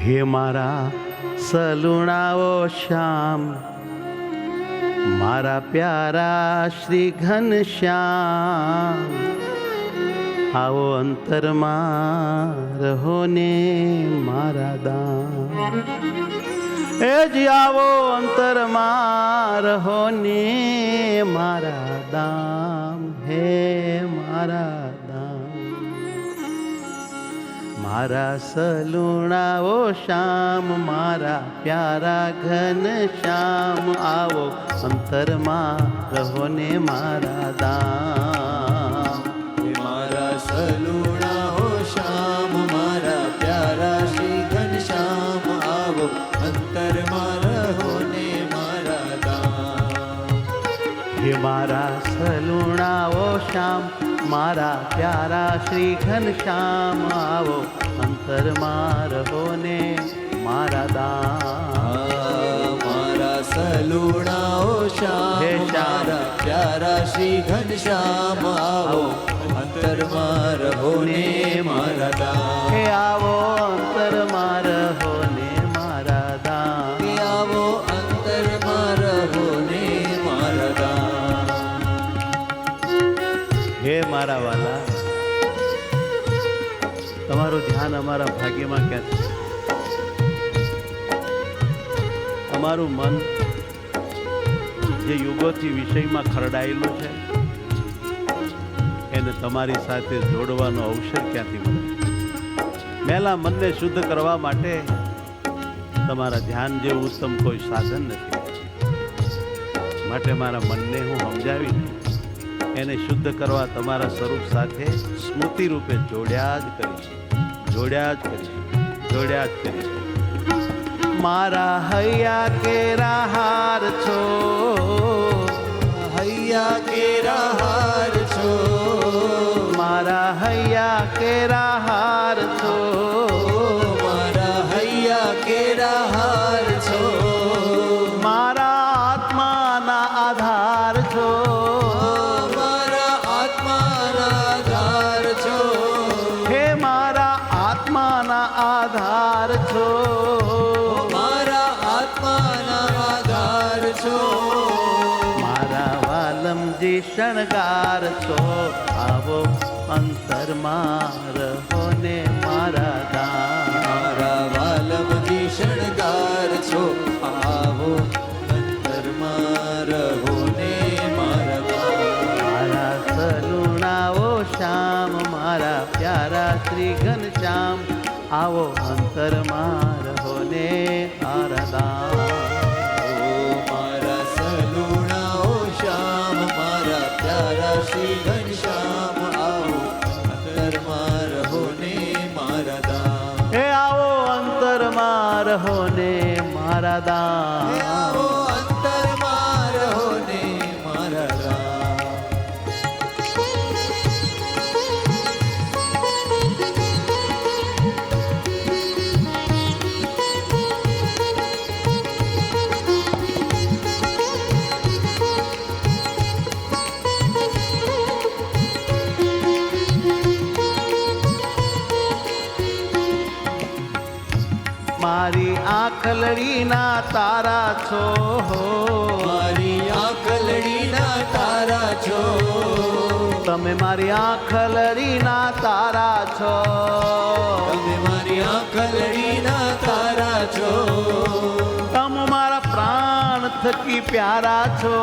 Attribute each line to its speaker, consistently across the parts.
Speaker 1: હે મારા સલુણાઓ શ્યામ, મારા પ્યારા શ્રી ઘનશ્યામ, આવો અંતરમાં રહો ને મારા દામ. એ જી આવો અંતરમાં રહો ને મારા દામ, હે મારા દામ. મારા સલુણાઓ શ્યામ, મારા પ્યારા ઘન શ્યામ, આવો અંતરમાં રહો ને મારા દામ.
Speaker 2: મારા સલુણાઓ શ્યામ, મારા પ્યારા શ્રી ઘનશ્યામ, આવો અંતરમાં રહો ને મારા દામ.
Speaker 1: હે મારા સલુણાઓ શ્યામ, મારા પ્યારા શ્રી ઘનશ્યામ, આવો અંતરમાં રહો ને મારા દામ.
Speaker 2: મારા સલુણાઓ શ્યામ, મારા પ્યારા શ્રી ઘનશ્યામ, આવો અંતરમાં રહો ને મારા દામ.
Speaker 1: હે આવો અંતરમાં રહો ને મારા દામ.
Speaker 2: હે આવો અંતરમાં રહો ને મારા દામ.
Speaker 1: હે મારા વાલા, તમારું ધ્યાન અમારા ભાગ્યમાં ક્યાં છે? અમારું મન જે યુગોથી વિષયમાં ખરડાયેલું છે, એને તમારી સાથે જોડવાનો અવસર ક્યાંથી મળે? મેલા મનને શુદ્ધ કરવા માટે તમારા ધ્યાન જેવું ઉત્તમ કોઈ સાધન નથી. માટે મારા મનને હું સમજાવીને એને શુદ્ધ કરવા તમારા સ્વરૂપ સાથે સ્મૃતિ રૂપે જોડ્યા જ કરીશ, જોડ્યા જ કરીશ, જોડ્યા જ કરીશ. મારા હૈયા કેરા હાર છો,
Speaker 2: હૈયા કેરા હાર છો,
Speaker 1: મારા હૈયા કેરા હાર છો,
Speaker 2: મારા હૈયા કેરા હાર છો,
Speaker 1: મારા આત્માના આધાર છો,
Speaker 2: મારા આત્માના આધાર છો,
Speaker 1: હે મારા આત્માના આધાર છો,
Speaker 2: મારા આત્માના આધાર છો,
Speaker 1: મારા વાલમજી શણગાર છો, આવો અંતરમાં રહો ને મારા દામ.
Speaker 2: મારા વાલમજી શણગાર છો, આવો અંતરમાં રહો ને મારા દામ.
Speaker 1: મારા સલુણાઓ શ્યામ, મારા પ્યારા શ્રી ઘનશ્યામ, આવો અંતરમાં રહો ને મારા દામ.
Speaker 2: મારા સલુણાઓ શ્યામ, મારા પ્યારા શ્રી ઘનશ્યામ, આવો અંતરમાં રહો ને મારા દામ.
Speaker 1: હે આવો અંતરમાં રહો ને મારા દામ.
Speaker 2: આવો અંતરમાં રહો ને મારા દામ.
Speaker 1: મારી આંખલડીના તારા છો,
Speaker 2: મારી આંખલડીના તારા છો,
Speaker 1: તમે મારી આંખલડીના તારા છો,
Speaker 2: તમે મારી આંખલડીના તારા છો,
Speaker 1: તમે મારા પ્રાણ થકી પ્યારા છો,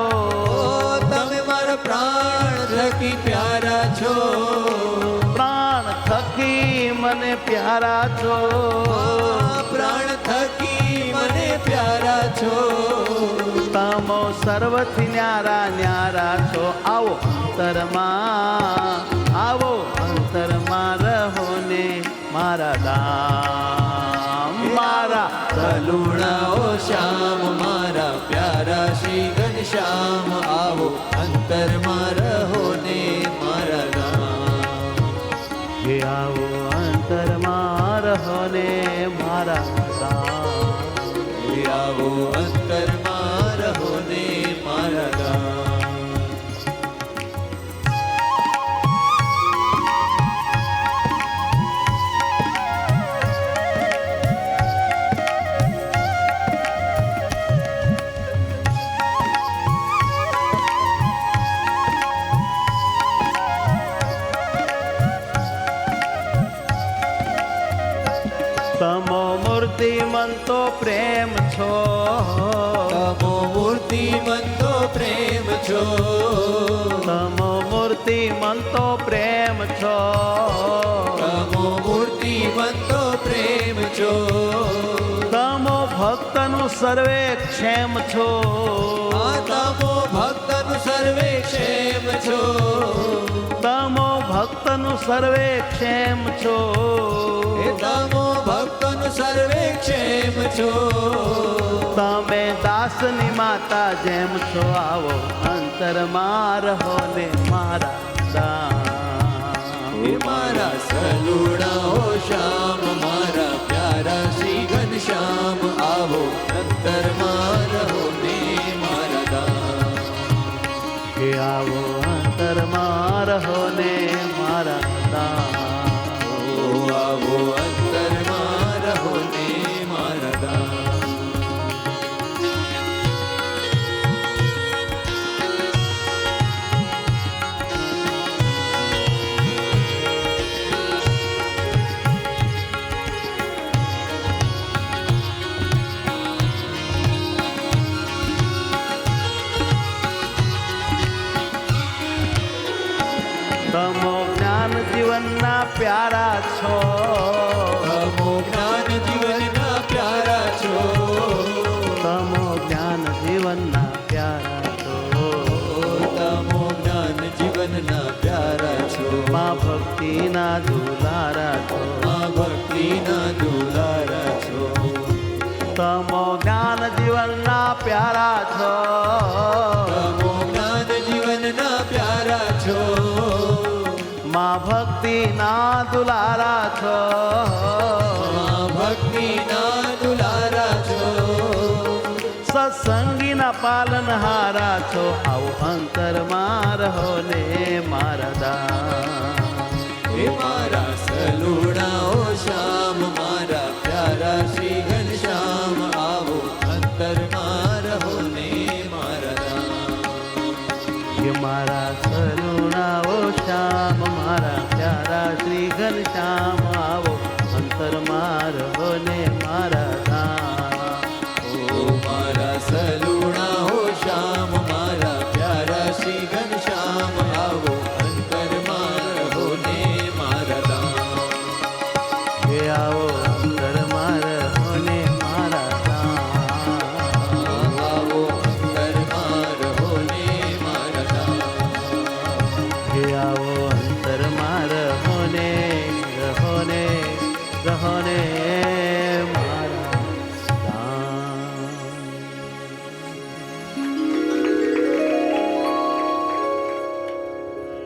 Speaker 2: તમે મારા પ્રાણ થકી પ્યારા છો,
Speaker 1: પ્રાણ થકી મને પ્યારા છો,
Speaker 2: પ્રાણ થકી મને પ્યારા છો,
Speaker 1: તમો સર્વથી ન્યારા ન્યારા છો. આવો અંતરમાં, આવો અંતરમાં રહો ને મારા દામ. મારા
Speaker 2: સલુણાઓ શ્યામ, મારા પ્યારા શ્રી ઘનશ્યામ, આવો અંતરમાં રહો ને મારા દામ.
Speaker 1: હે આવો અંતરમાં રહો ને મારા દામ.
Speaker 2: આવો અંતરમાં રહો ને મારા દામ.
Speaker 1: તમો મૂર્તિમંતો પ્રેમ છો,
Speaker 2: તમો મૂર્તિમંતો પ્રેમ છો,
Speaker 1: તમો મૂર્તિમંતો પ્રેમ છો,
Speaker 2: તમો મૂર્તિમંતો પ્રેમ છો,
Speaker 1: તમો ભક્તનું સર્વે ક્ષેમ છો,
Speaker 2: આ તમો ભક્તનું સર્વે ક્ષેમ છો,
Speaker 1: તમો ભક્તનું સર્વે ક્ષેમ છો,
Speaker 2: એ તમો ભક્તનું સર્વે ક્ષેમ છો,
Speaker 1: તમે દાસની માતા જેમ છો, આવો અંતરમાં રહો ને મારા દામ.
Speaker 2: હે મારા સલુડાઓ શ્યામ, મારા પ્યારા શ્રી ઘનશ્યામ, આવો અંતરમાં રહો ને મારા દામ.
Speaker 1: કે આવો અંતરમાં રહો ને મારા દામ.
Speaker 2: ઓ આવો અંતરમાં રહો ને મારા દામ.
Speaker 1: તમો જ્ઞાન જીવનના પ્યારા છો,
Speaker 2: તમો જ્ઞાન જીવનના પ્યારા છો,
Speaker 1: તમો જ્ઞાન જીવનના પ્યારા છો,
Speaker 2: તમો જ્ઞાન જીવનના પ્યારા છો,
Speaker 1: માં ભક્તિના દુલારા છો,
Speaker 2: માં ભક્તિના દુલારા છો,
Speaker 1: તમો જ્ઞાન જીવનના પ્યારા છો,
Speaker 2: તમો જ્ઞાન જીવનના પ્યારા છો,
Speaker 1: માં ભક્તિના દુલારા છો,
Speaker 2: માં ભક્તિના દુલારા છો,
Speaker 1: સત્સંગીના પાલનહારા છો, આવો અંતરમાં રહો ને મારા દામ.
Speaker 2: હે મારા સલુડાઓ શ્યામ, મારા પ્યારા શ્રી